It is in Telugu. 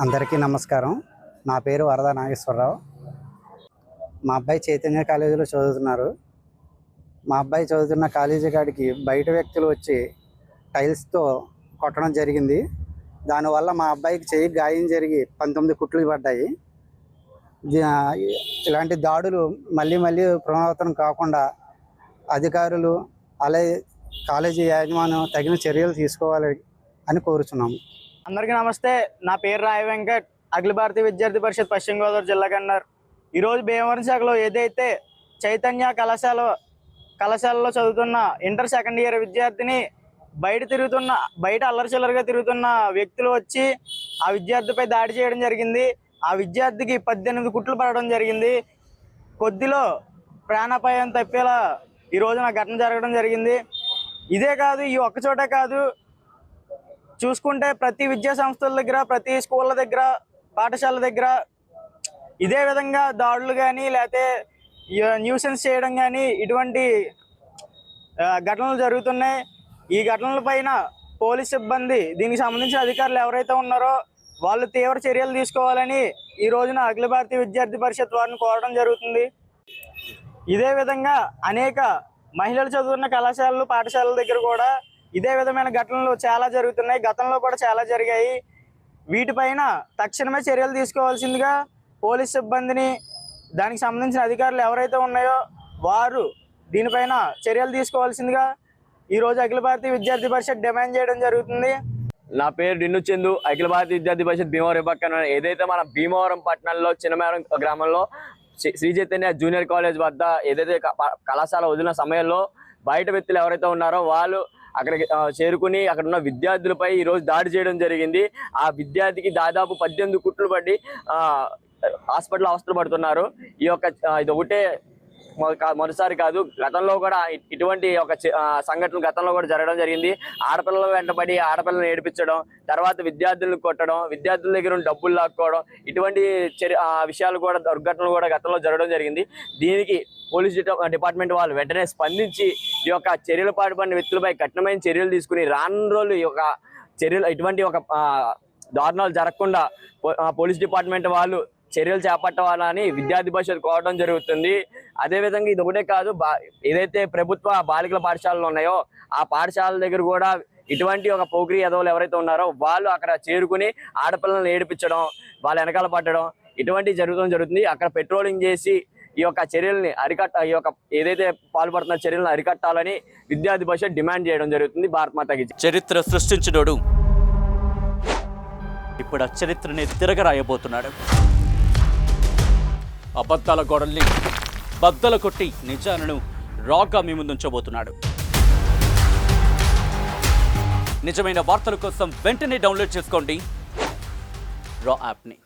అందరికీ నమస్కారం. నా పేరు వరద నాగేశ్వరరావు. మా అబ్బాయి చైతన్య కాలేజీలో చదువుతున్నారు. మా అబ్బాయి చదువుతున్న కాలేజీ కాడికి బయట వ్యక్తులు వచ్చి టైల్స్తో కొట్టడం జరిగింది. దానివల్ల మా అబ్బాయికి చెయ్యి గాయం జరిగి 19 కుట్లు పడ్డాయి. ఇలాంటి దాడులు మళ్ళీ మళ్ళీ పునరావృతం కాకుండా అధికారులు అలాగే కాలేజీ యాజమాన్యం తగిన చర్యలు తీసుకోవాలి అని కోరుచున్నాము. అందరికీ నమస్తే. నా పేరు రాయ వెంకట్, అఖిల భారతీయ విద్యార్థి పరిషత్ పశ్చిమ గోదావరి జిల్లా కన్వీనర్. ఈరోజు భీమవరం శాఖలో ఏదైతే చైతన్య కళాశాలలో చదువుతున్న ఇంటర్ సెకండ్ ఇయర్ విద్యార్థిని బయట అల్లరిచిల్లరగా తిరుగుతున్న వ్యక్తులు వచ్చి ఆ విద్యార్థిపై దాడి చేయడం జరిగింది. ఆ విద్యార్థికి 18 కుట్లు పడడం జరిగింది. కొద్దిలో ప్రాణాపాయం తప్పేలా ఈ రోజున ఘటన జరగడం జరిగింది. ఇదే కాదు, ఈ ఒక్కచోటే కాదు, చూసుకుంటే ప్రతి విద్యా సంస్థల దగ్గర, ప్రతి స్కూళ్ళ దగ్గర, పాఠశాల దగ్గర ఇదే విధంగా దాడులు కానీ లేకపోతే న్యూసెన్స్ చేయడం కానీ ఇటువంటి ఘటనలు జరుగుతున్నాయి. ఈ ఘటనల పైన పోలీస్ సిబ్బంది, దీనికి సంబంధించిన అధికారులు ఎవరైతే ఉన్నారో వాళ్ళు తీవ్ర చర్యలు తీసుకోవాలని ఈ రోజున అఖిల భారతీయ విద్యార్థి పరిషత్ వారిని కోరడం జరుగుతుంది. ఇదే విధంగా అనేక మహిళలు చదువుతున్న కళాశాలలు, పాఠశాలల దగ్గర కూడా ఇదే విధమైన ఘటనలు చాలా జరుగుతున్నాయి. గతంలో కూడా చాలా జరిగాయి. వీటిపైన తక్షణమే చర్యలు తీసుకోవాల్సిందిగా పోలీస్ సిబ్బందిని, దానికి సంబంధించిన అధికారులు ఎవరైతే ఉన్నాయో వారు దీనిపైన చర్యలు తీసుకోవాల్సిందిగా ఈరోజు అఖిల భారతీయ విద్యార్థి పరిషత్ డిమాండ్ చేయడం జరుగుతుంది. నా పేరు డిన్ను చందు, అఖిల భారతీయ విద్యార్థి పరిషత్ భీమవరం పక్కన. ఏదైతే మన భీమవరం పట్టణంలో చిన్నమేరం గ్రామంలో శ్రీ చైతన్య జూనియర్ కాలేజ్ వద్ద ఏదైతే కళాశాల వదిలిన సమయంలో బయట వ్యక్తులు ఎవరైతే ఉన్నారో వాళ్ళు అక్కడికి చేరుకుని అక్కడ ఉన్న విద్యార్థులపై ఈరోజు దాడి చేయడం జరిగింది. ఆ విద్యార్థికి దాదాపు 18 కుట్లు పడి హాస్పిటల్ అవస్థలు పడుతున్నారు. ఇది ఒకటే మొదటిసారి కాదు, గతంలో కూడా ఇటువంటి ఒక సంఘటన గతంలో కూడా జరగడం జరిగింది. ఆడపిల్లల వెంటబడి ఆడపిల్లలను ఏడిపించడం, తర్వాత విద్యార్థులను కొట్టడం, విద్యార్థుల దగ్గర డబ్బులు లాక్కోవడం, ఇటువంటి విషయాలు కూడా, దుర్ఘటనలు కూడా గతంలో జరగడం జరిగింది. దీనికి పోలీస్ డిపార్ట్మెంట్ వాళ్ళు వెంటనే స్పందించి ఈ యొక్క చర్యలు పాటుపడిన వ్యక్తులపై కఠినమైన చర్యలు తీసుకుని రానున్న రోజులు ఈ యొక్క చర్యలు ఇటువంటి ఒక దారుణాలు జరగకుండా పోలీస్ డిపార్ట్మెంట్ వాళ్ళు చర్యలు చేపట్టాలని విద్యార్థి పరిషత్ కోరడం జరుగుతుంది. అదేవిధంగా ఇది ఒకటే కాదు, ఏదైతే ప్రభుత్వ బాలికల పాఠశాలలు ఉన్నాయో ఆ పాఠశాలల దగ్గర కూడా ఇటువంటి ఒక పోకిరి ఎదవలు ఎవరైతే ఉన్నారో వాళ్ళు అక్కడ చేరుకుని ఆడపిల్లలను ఏడిపించడం, వాళ్ళ వెనకాల పట్టడం ఇటువంటి జరుగుతుంది. అక్కడ పెట్రోలింగ్ చేసి ఈ యొక్క చర్యల్ని ఈ యొక్క ఏదైతే పాల్పడుతున్న చర్యలను అరికట్టాలని విద్యార్థి పరిషత్ డిమాండ్ చేయడం జరుగుతుంది. భారత్ మాతాకి జై. చరిత్ర సృష్టించినోడు ఇప్పుడు ఆ చరిత్రని తిరగరాయబోతున్నాడు. అబద్ధాల గోడల్ని బద్దలు కొట్టి నిజాలను రాగా మీ ముందుంచబోతున్నాడు. నిజమైన వార్తల కోసం వెంటనే డౌన్లోడ్ చేసుకోండి రా యాప్ని.